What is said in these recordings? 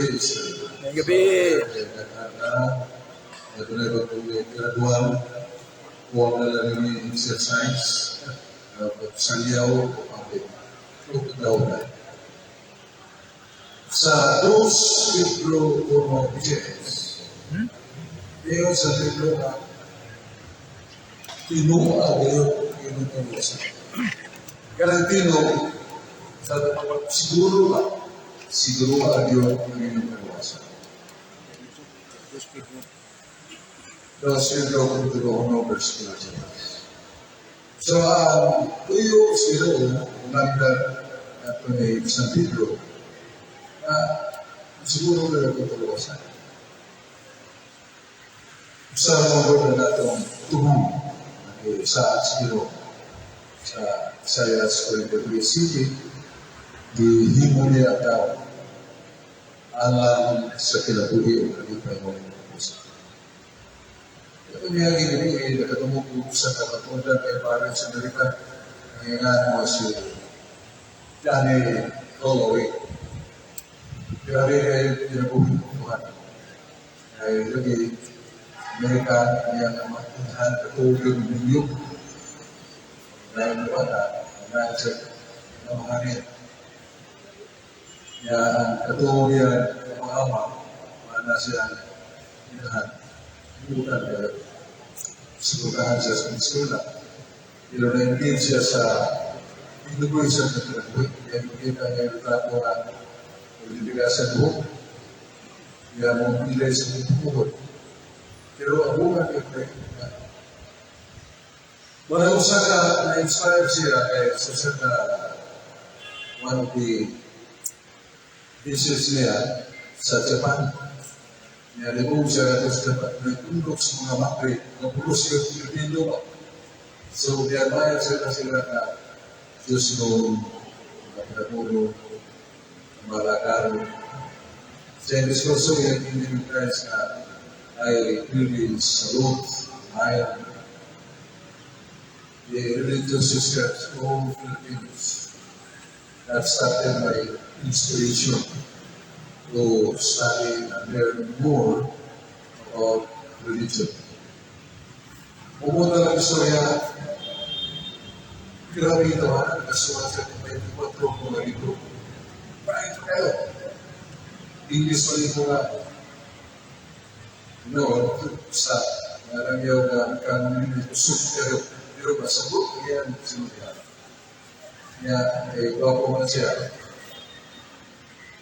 gabi, sir. Ngayong gabi. Ito na iba kong gradual. Huwag na lang yung exercise. Salyaw o kapit. Ito daw na. Sa dos libro o mga bijes, ngayon sa libro na tinuha ngayon inutulosan. Karang tino, siguro ba yun ang inutulosan. Dos libro kung tulungan ng verse 13. So, tuyo sila umanda at may isang libro na siguro na nagtutulusan. Sa mga na itong tumong sa siguro sa Sayas Corinthia City, dihimo niya tao alam sa kinabuhi o kalipay mo ng puso. Ito niya ginili, nakatumog sa kapatunan kay Parang sa Amerika, nangyayari mo si Danny Holloway. Grabe kayo pinabuhin ng Tuhan. Ay lagi, Amerika niya na matinhan katulog ng niyo. Dahil naman na sa namahanin. Niya ang katulog niya ng mga ama, mana siya inahan. Bukan kayo. Subukahan siya sa eskwela. Pero na-engage siya sa inugoy siya sa kinabuhi. Kaya makita niya yung tapo na pagdidigasan buhok. Kaya mong pilay sa buhok. Pero ang bukan ito wala usa ka na-inspire siya sa siya na one of the dishes niya sa Japan. Niya-remove siya sa Japan. Nagtundok sa mga makri. Napulos siya sa Pilipino. So, niya-admire sila na Diyos noong pinapuno malakaro. Sa diskurso yung Indian Christ na I really salute, admire the religious systems of all Filipinos. That started my inspiration to study and learn more about religion. Pumunta ng istorya, grabe ito nagkasulat sa 24 mga libro. Bakit kayo? English pa rin mga sa narangyaw na kang minusok pero masabot yan sinulihan. Kaya gwapo man siya.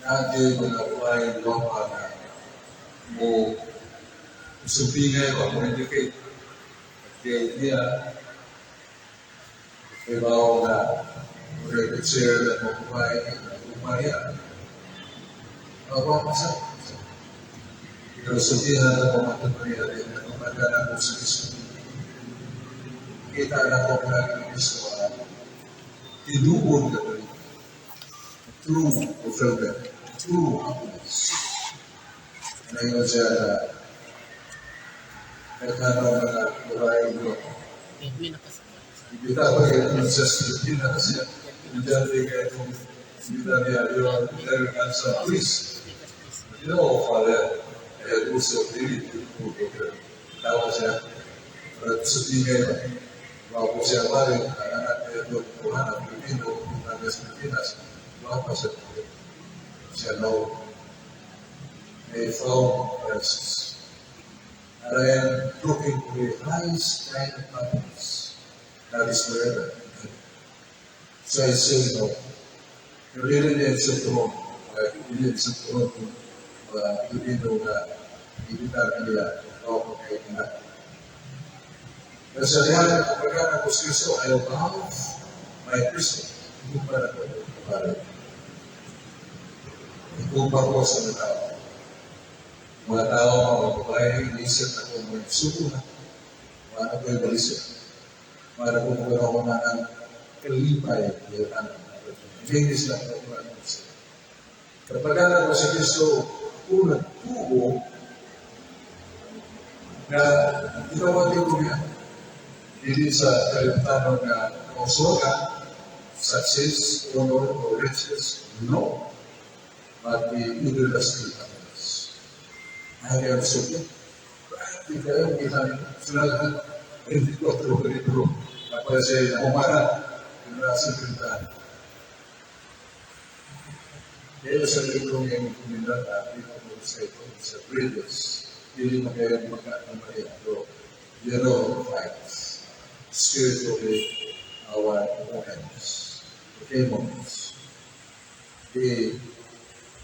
Natin mga kumain gwapo na mo subingay o mo indicate. Kaya niya ibaw na mag-share na mo kumain na kumaya. Gwapo siya. Pero sabihan na pamatunay rin na kumagana mo sa Kristo. Kita na ko na ng Kristo tinuod na rin. True fulfillment. True happiness. Ngayon siya na nagtanong na buhay mo. Ibita ba kayo sa Pilipina na siya? Hindi kayo kung ibita niya yung American sa please. You know, Father, I also really beautiful picture. Tawa siya. At sabihin ngayon, bago po siya maring, anak niya doon, Tuhan ang Pilipino, ng Pilipinas, bago siya doon. Siya know, may found Christ. And I am looking for the highest kind of happiness. That is forever. So I say, really need sa Tuhan. Really need sa Tuhan. Pilipino na ibitar nila o kayo na. Kasi yan, kapag ako sa Kristo, I love my Kristo. Hindi pa na ko para. Ikupa ko sa mga tao. Mga tao, mga babae, inisip na kung may suko na. Paano ko yung balisip? Para kung magkaroon ko na ng kalipay. English lang ako na siya. Kapag ako sa Kristo, unang tubo na ginawa niyo ko yan. Hindi sa kalimutan na kausugan, success, honor, or riches. No. but the evil has still happens. I have spoken. Di kayo kita sila hindi ko libro apa saya umara generasi perintahan. Kaya sa libro yang kumindan at sa ito sa previous hindi magayang magkakamalito zero fights spiritually our opponents demons the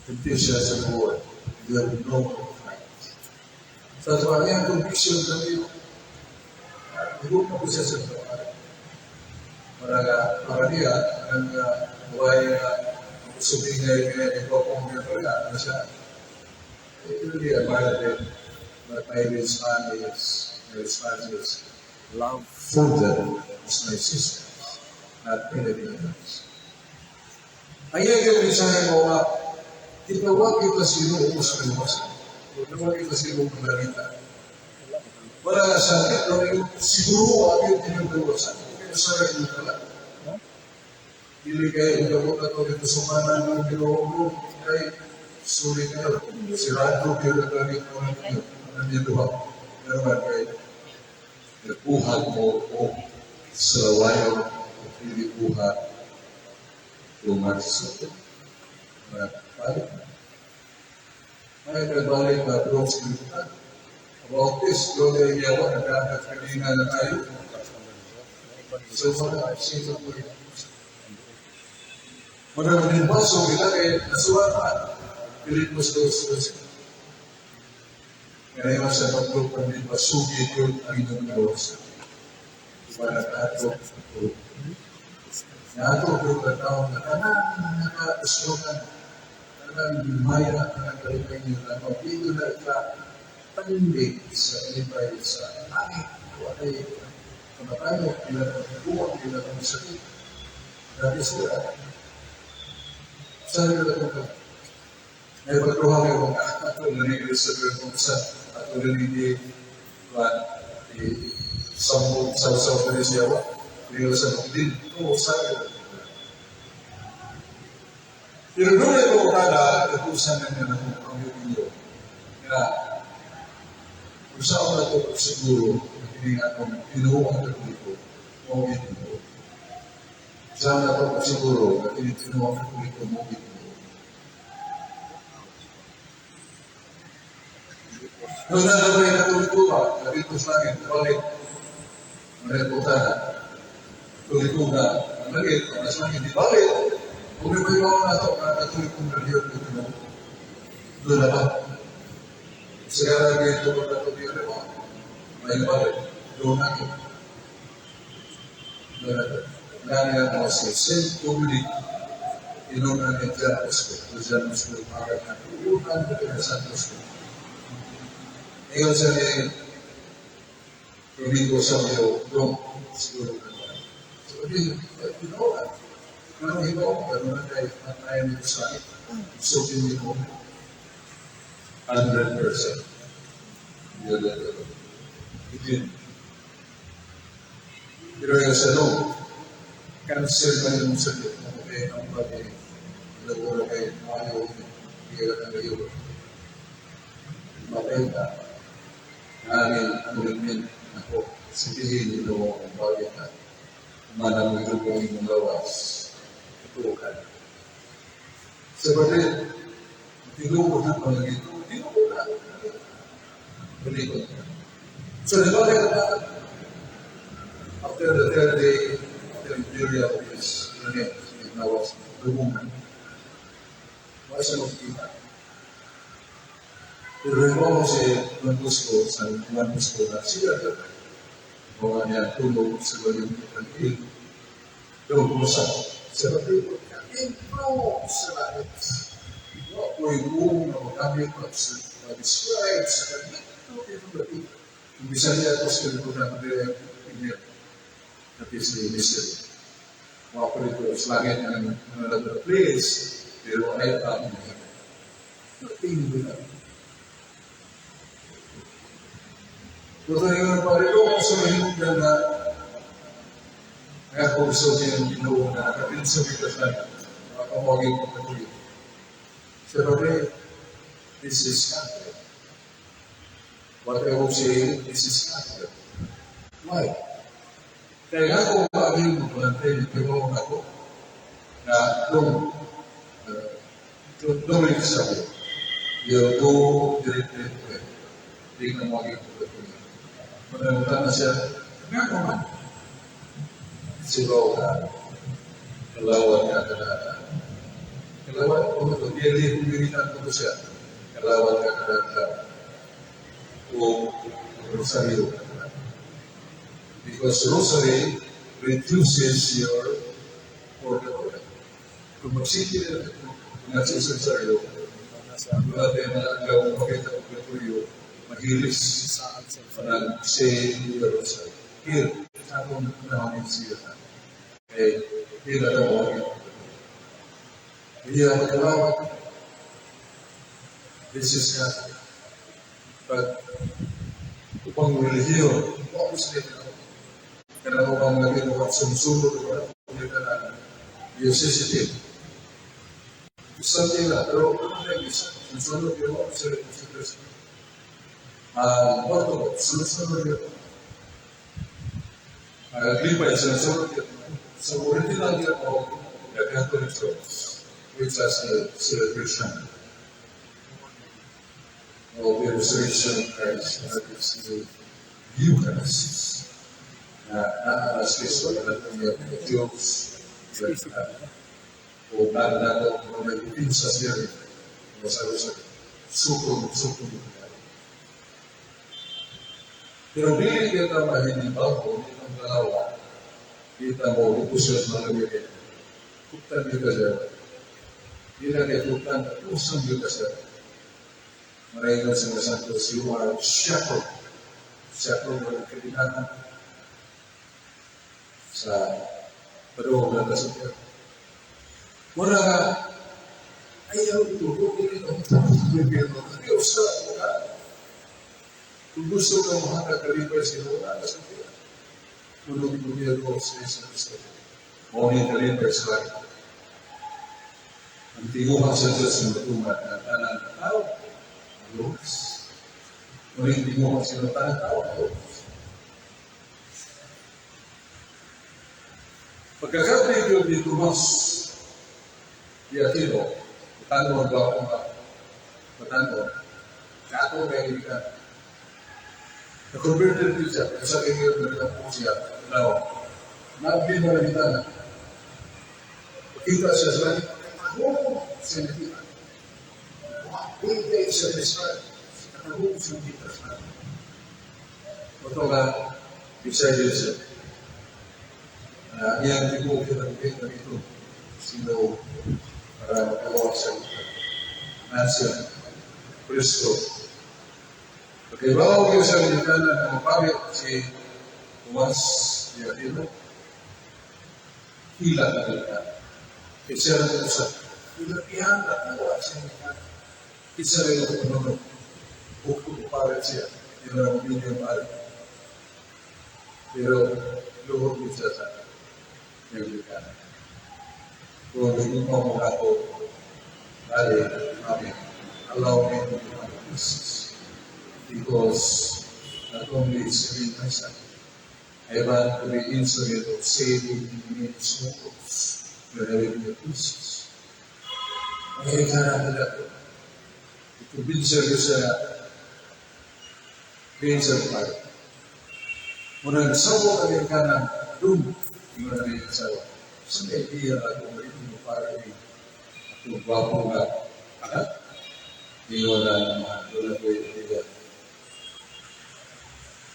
temptations of the world they have no fight. Sa tuwalya ang conviction kami hidup ko siya sa tuwalya. Para dia ang buhay subingay kaya ikaw kung gano'n na siya. Ito dia para din. But my response is love further as my sisters, not anything else. Ayan yung mensahe mo nga, tinawag kita sinuubos ng masa. Tinawag kita sinuubos ng lanita. Wala nga sakit, pero siguro ang yung tinagdawasan. Kaya sa rin yung kala. Hindi kayo yung gamot na ito dito sumanan ng ginoo kay sulit nyo. Sirado kayo na gamit mo ng inyo. Ang niluha. Pero man kayo, nagpuhan mo o salawayo o pilipuhan lumagsot. Balik na. May nagbalik na doon sa liputan. About this, doon ay yawa, nagkakat kanina na tayo. So, sino po yun? Maraming baso, kita kayo nasuwatan. Pilipos doon sa kaya sa paglupan din masugid yun ang inyong gawas. Para nato yung katawang na kanang nakasukan, kanang lumaya, kanang kalipay niyo na pagpito na tandig sa kalipay sa langit. Walay kamatayo, ilang buwang, ilang sakit. Dati sila. Saan nila ito? May pagluhan yung mga ato na naging sa pagpunsa at ulit hindi sambog sa Perisiyawa. Pero sa Nukdin, oo, sabi ko. Pero doon ay ko kada, kapusan na niya ng pangyo na kung saan na ito siguro, hindi nga kung pinuhong ang katuliko, mo ito. Saan na ito siguro, at pinuhong ang katuliko, mo ito. Nung nalabay na tulito ka, dito sa akin, balik. Mareputa na. Tulito ka, ang lagit, ang sa akin, di balik. Kung may mga na ito, nakatuliko na liyon dito na. Doon na ba? Sigara dito ko na ito di ba? May balik. Doon na ito. Doon na ito. Nani ang mga same community. Inunan ng Janus ko. Janus ko, para na. Inunan ng Janus ko. Ngayon sa hindi ko sa iyo, doon, siguro ka naman. So, hindi, ginawa. Pero ginawa, pero natayan nito sa akin. So, hindi ko 100%. Hindi. Pero yung sa loob, cancel ba yung sa loob? Okay, ang bagay, nagawala kayo, ayaw, hindi ka na kayo. Matay ka. Namin ang rin ako, sabihin nyo ang bagay na manang ilugong yung gawas. Ito ka. Sabalit, tinulog na pala ito, tinulog na. Balikot na. So, nabalik na after the third day, after the period of this, yung gawas, lugong na. Masa magkita. Pero mo si Juan Bosco sa Juan Bosco na siya na mga niya tulog sa bayong ikanil. Pero kumusta? Sa bagay, ikaw sa langit. Ako yung na magamit mag-describe sa kanya. Ito bagay. Kung bisa niya ito sa kanya na pinag at is the mystery. Mga ko rito sa langit ng another place, pero ay ang mga. Tingin mo lang. Kung yung parilo kung sumahin ka na kaya kung gusto niya yung ginawa na kapinsabitas na makapamagin mo katuloy. Pero this is Catholic. What I will say, this is Catholic. Why? Kaya nga kung maaaring magpapantay, pero ako, na don't make sabi. You'll go directly to it. Hindi ka magiging pagkatuloy. Panamutan na siya, nga naman. Sigaw ka, kalawan ka kadaan. Kalawan, kung ito, hindi kumiritan ko siya, kalawan ka kadaan. O rosaryo ka kadaan. Because rosary reduces your order. Kung magsiti na ito, kung nasa rosaryo, natin na agaw makita ko patuloy, mahilis ng say the rosary. Here, sa akong namin siya na, hindi na daw makita. Hindi na magkalawat. This is Catholic. But, upang relihiyon, ako sa ito. Kaya mo bang naging mga sumusunod o kaya yung sensitive. Isang nila, pero ano na yung isa? Sumusunod yung mga sa Kristo. Orthodox, sumusunod yung Agrippa, sumusunod yung sa original year of the Catholic Church, which has a celebration of the resurrection of Christ, that is the Eucharist. As Kristo na natin yung Diyos, o nato kung nag-ipin sa siya, masabi sukong. Pero hindi kita mahinibaw ko, hindi ang dalawa, kita mo, upusyon mga gawin. Kuktan kita siya. Hindi na kaya kuktan, usang kita siya. Marayang sa mga santos, you are shackled. Shackled na kailangan sa padong na kasutya. Muna nga, ayaw ito, hindi ito, hindi usa, kung gusto ka makakakalipay sila, wala ka sa kaya. Tulog ko sa isang isa. Mawin kalipay sa kaya. Ang tinguhan sa Diyos ng matumat na tanang tao, ang Lord. Mawin tinguhan sa tanang tao, ang Lord. Pagkakapit ni Tomas, di Aquino, tanong ba ako nga, patanong, kato may ilikan. Na-converted din siya, kasi kayo na po siya, nabili mo na kita na. Pakita siya sa langit, siya nakita. Hindi siya describe, nakahulog siya kita sa langit. Ito nga, excited siya. Yan, hindi ko kita dito. Sino para makawa sa Nancy, Kristo. Pagkaibaw ko sa Amerikana na mapagit si Tomas de Aquino, hila na kita. Kitsa na ito sa ilapihan at nawa sa Amerikana. Kitsa na ito kung bukod parit siya. Yun ang opinion parit. Pero luhod ko siya sa Amerikana. Kung hindi mo mga ako, dali, allow me to be my business. Because not only is saving myself, I want to be instrument of saving many souls when I will be a business. Ang kailangan nila ko, itubinsya ko sa Vincent Park. Muna nasawa ang kailangan doon, yung mga nasawa. Sa idea na kung ito mo para rin at gwapo nga anak, hindi wala naman, wala ko yung idea.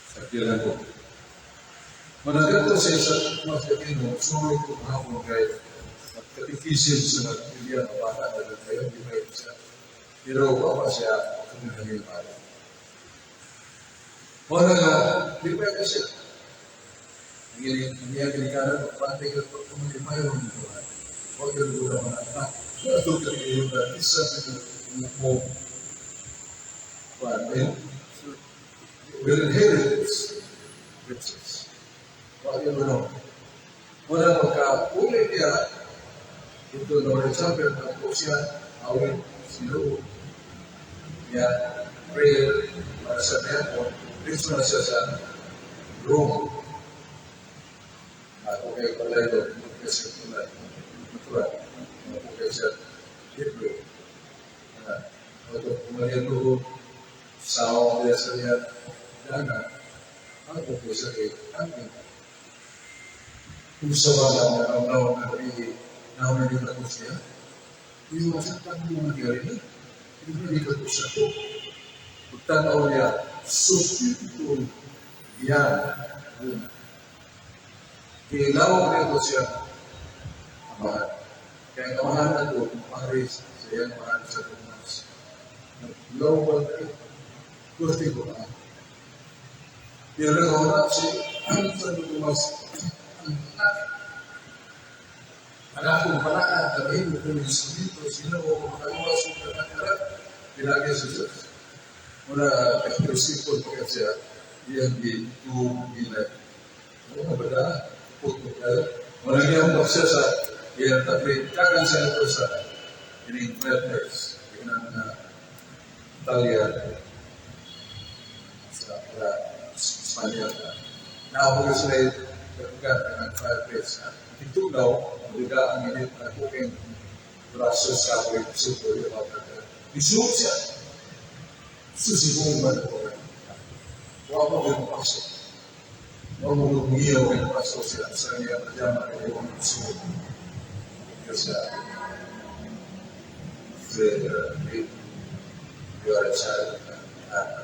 Sa kailan ko. Managanda sa isa, mas Aquino, sumoy ko kahapon kayo at katikisin sa nagpilihan ng bata na kayo, di ba yun siya. Pero wapa siya, kung naging para. Wala nga, di ba yun siya. Ang iyagin ka na, pati ka ito, kung hindi mayo ng ito. Huwag yung gula mga anak. Ito ka kayo na, isa na mo. Will inherit riches. Huwag yung gula. Wala magka-ulit niya, ito na rin sabi, na po siya, awin Ginoo. Yan, prayer para sa temple. Dito na siya sa room. Ako kayo pala ito, kasi tulad. Ako kayo sa Hebrew. Ako kumalihan ko sa ako sa niya. Dana, ako po sa kayo. Kung sa mga naon na naon na ko siya, yung masaktan mo nangyari na. Yung nalikat ko siya ko. Pagtanaw niya, substituto yan. Kilawag niya ko siya. Amahan. Kaya kamahan na ko, Paris, siya mahal sa Tomas. Global trip. Gusto ko na. Pero nakaunap si sa Tomas. Anak kong pala, sabihin mo kung gusto dito, sino ko makagawa sa pagkakarap, pinagay sa Diyos. Muna, kakristipon pa siya, iyan gilay. Ano ba na? Puto kayo. Muna niya ang siya sa iyan tapi, kakan siya ito sa ining letters, iyan na Italian, sa Spanyol. Naapagay sila ito, ng 5 days. Ito daw, maliga ang init na cooking braso sa akin, super yung mga isuot siya. Susibong ba na po? Huwag mo yung paso. Huwag mo yung umiyaw yung paso siya. Sa niya, madama kayo yung isuot. Kasi, you are a child of God.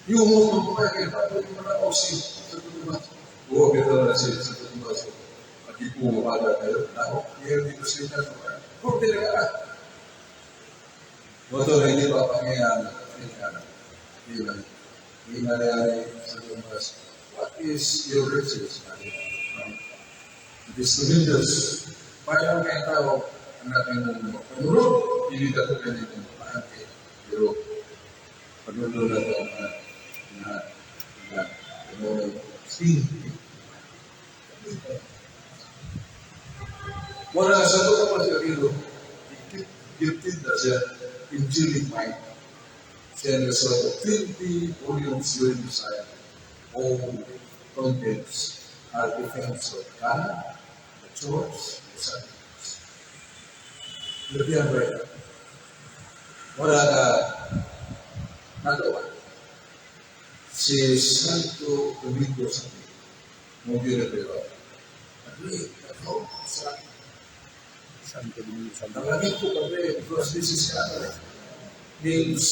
Yung mundo ko kaya yung mga osin sa tutumas. Huwag ito na sila sa tutumas. At ipumapada kayo. Ako, ngayon dito sila na naman. Huwag talaga ka. Ito na hindi pa pangyayari. Hindi nangyari sa tutumas. What is your riches? It is tremendous. Paano kayo tao ang ating mundo? Panulog, hindi ka ito ganito. Paano kayo? Pero, panulog na ito wala sa ito naman siya kilo, gifted na siya, angelic mind. Siya na sa 20 volumes yun sa all contents are defense of God, the church, the sacrifice. Lebih apa? Wala ka nagawa. Si Santo Domingo Sabi, mobil na pero, ako, sa Santo Domingo Sabi. Nagamit ko kami, because this is Catholic, names,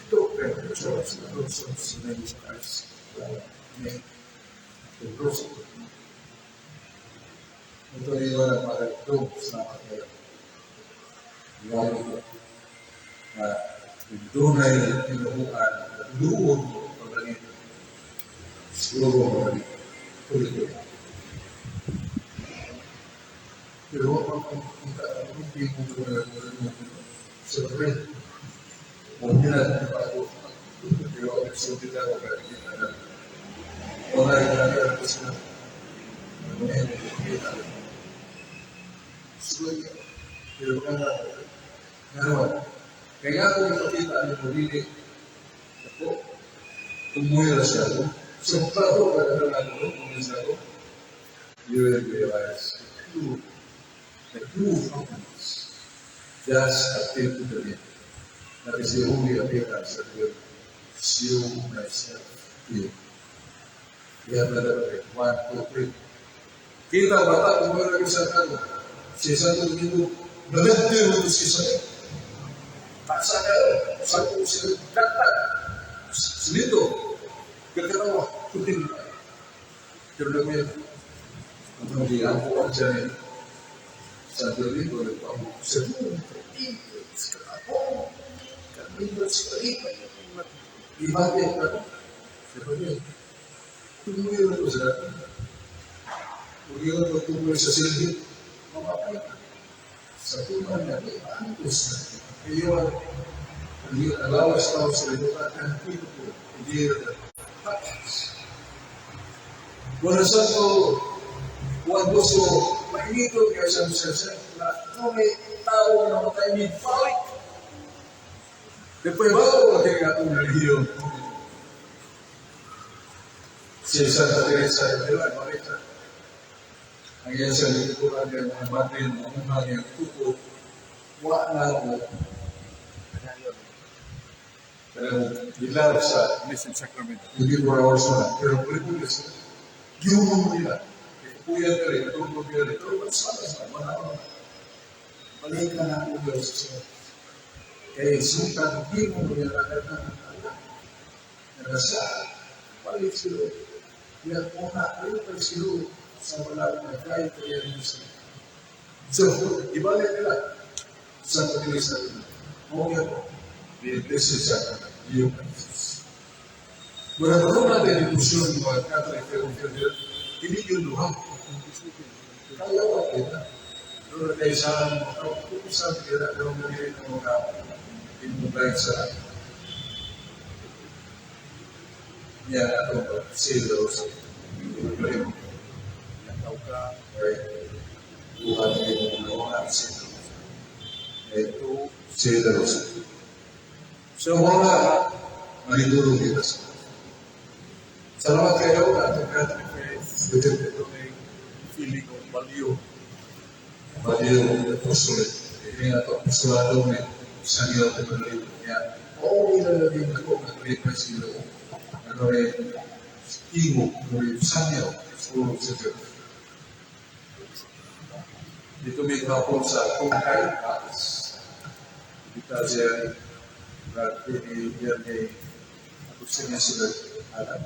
ito, pero the church, the Rosals, the names of Christ, the Rosals. Ito rin wala para ito, sa mga iwari ko, na doon ay tinubukan, luon ko, siguro mo rin. Tuloy-tuloy. Pero hindi mo ito na sa rin. Kung hindi ako, pero ako sa hindi ako hindi na wala yung nangyari ko sila. Pero kaya ako ipakita ang pumili ako, tumuyo na siya ako. So, bago ka na pumunta ko, you will realize the true happiness just appear to the me. That is the only appearance that will show myself to you. We have another way. 1, 2, 3. Kita bata, kung meron sa ano, si Santo Domingo, nalagdir mo si Santo. Paksa kayo, Santo sila, kakak, silito. Kekerawa, kuting tayo. Pero namin, kung hindi ako ang dyan, sa dali ko, nagpapag sa doon, sa ako, kamilo sa iba, ibagay ka, sa bagay. Tumuyo na ko sa atin. Kung yun ko tumuyo sa silbi, mamapay ka. Sa tuman na, ang gusto natin. Ngayon, hindi alawas tao sa libutan, ang pino ko, hindi na wala sa ito, Buwan gusto, mainito kaya sa na may tao na matay ni balik. Depois ba kaya itong relihiyon? Si Santa Teresa de la Marita. Ang yan sa likuran ng mga batin, ang mga yung tuko, wala na pero dilaw sa Blessed Sacrament. Hindi ko hours na, pero pag-ulis na, giumong nila. Kuya ka rin, tulog ka rin, pero sana manawag. Balik ka na ulo sa sunod. Kaya suka, hindi mo nila nakakatawa. Nagasa, balik sila. Kaya muna, ayun pa sila sa wala na kahit kaya rin sila. So, ibalik nila sa pag-ulis na. Okay po. Blessed Sacrament, Eucharist. Mula natin yung pusyon ng mga Catholic hindi yung luha. Kaya natin na. Doon tayo sa pupusan kaya na mga ng mga inubay sa niya na ito, Celos. Nakaw ka, buhan yung mga Celos. Ito, Celos. So mga manitulong kita sa salamat kayo na itong Catholic faith. Ito may feeling of value. Value ng apostolate. Hindi nga ito apostolado may isang iyo at ito niya. Oo, ilalagay na ko nag-repay sila. Ano rin, imo, may sanyo, sulong sa Diyos. Dito may kapon sa Kungkay, Atas. Kita siya berarti dia ni khususnya sudah ada.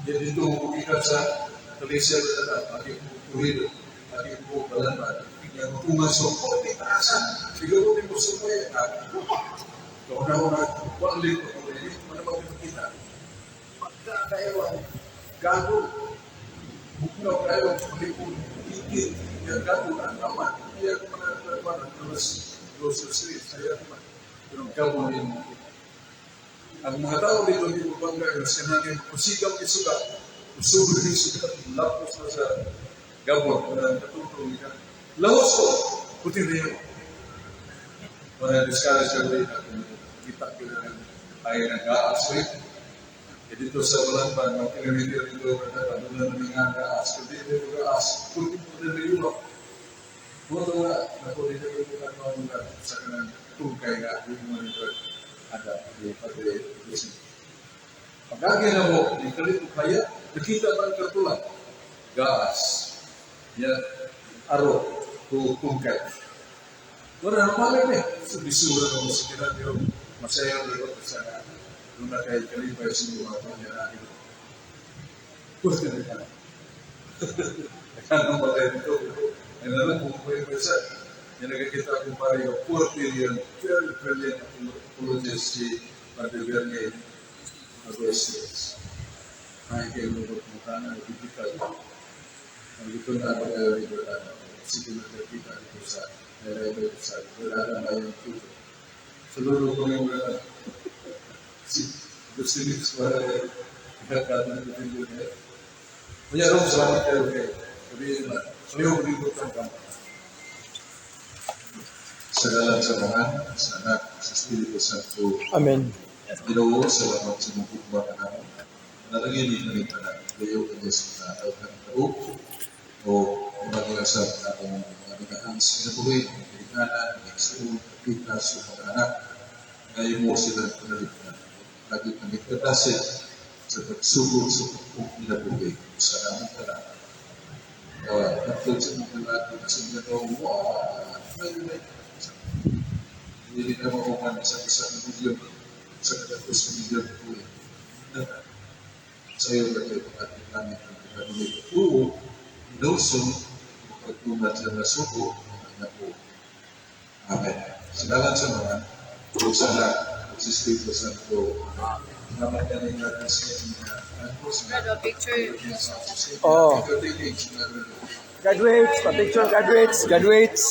Jadi itu kita sa Malaysia ada bagi kurir, bagi balan yang masuk di asan. Siguro di musuh ya. Kalau orang balik ini mana mau kita. Maka kayak gaduh bukan kayak pelipur tinggi yang gaduh amat dia mana terus saya pero gawin mo. Ang mga tao dito di Bubanga, sinagin, kusigaw isuga, usugod isuga, lapos na sa gabon, para natutulong ka. Lahos ko, puti rin yun. Para discourage ka rin natin, kita ko na ay nag-aasri. E dito sa walang pa, mga kilometer dito, doon na namin nag-aas. Kung dito nag-aas, puti rin yun. Buto nga, nakulit ko yung sa kanang tungkay na yung monitor ada di pag-ibig. Pagkagin na mo, di kalit mo kaya, nakita ba ang kartulan? Gas. Yan, aro, tungkay. Wala na malam eh. So, bisura na mo sa kinatiro. Masaya ang lewat sa sana. Doon na kahit kalipay sa mga pangyayari. Pwede na ka na. Nakanang pala ito. Ang alam kung pwede sa yang kita kumpari yung 4 billion, very brilliant apologists si Padre Aguestes. Ay kayo lubot mo ka na, nagpipikal. Ang ito na pag-alibatan, sige na kita ito sa nilaiba sa wala na yung tuto. Suluro ko yung wala. Si Gustinis ko na ikakatan ko din yun. Kaya rin, salamat kayo kayo. Sabihin na, ayaw ribot ang kampan. Sa dalang sa mga, sa anak, sa Espiritu Santo. Amen. Ginoo, salamat sa mga pagkuha ka namin. Nalagin na rin ka na, kayo ka sa natatang tao, o mag-iasap na itong mga nagahang sinabuhin, mga pinikanan, mga iksaun, kapitas, o mga anak, ngayon mo sila panaligtan. Lagi kang ikatasin sa pagsugod sa pagkukunabuhin sa namin ka na. Natulog sa mga natin sa mga tao, ngayon hindi na makuman sa isang milyon, sa kadatos na milyon po eh. Sa iyo na kayo ating namin ang pagkakulit. Oo, inusong pagkumat sa nasuko, mga po. Amen. Salamat sa mga, o sana, Espiritu Santo. Salamat na rin natin sa mga picture. Oh. Graduates, pa-picture, graduates.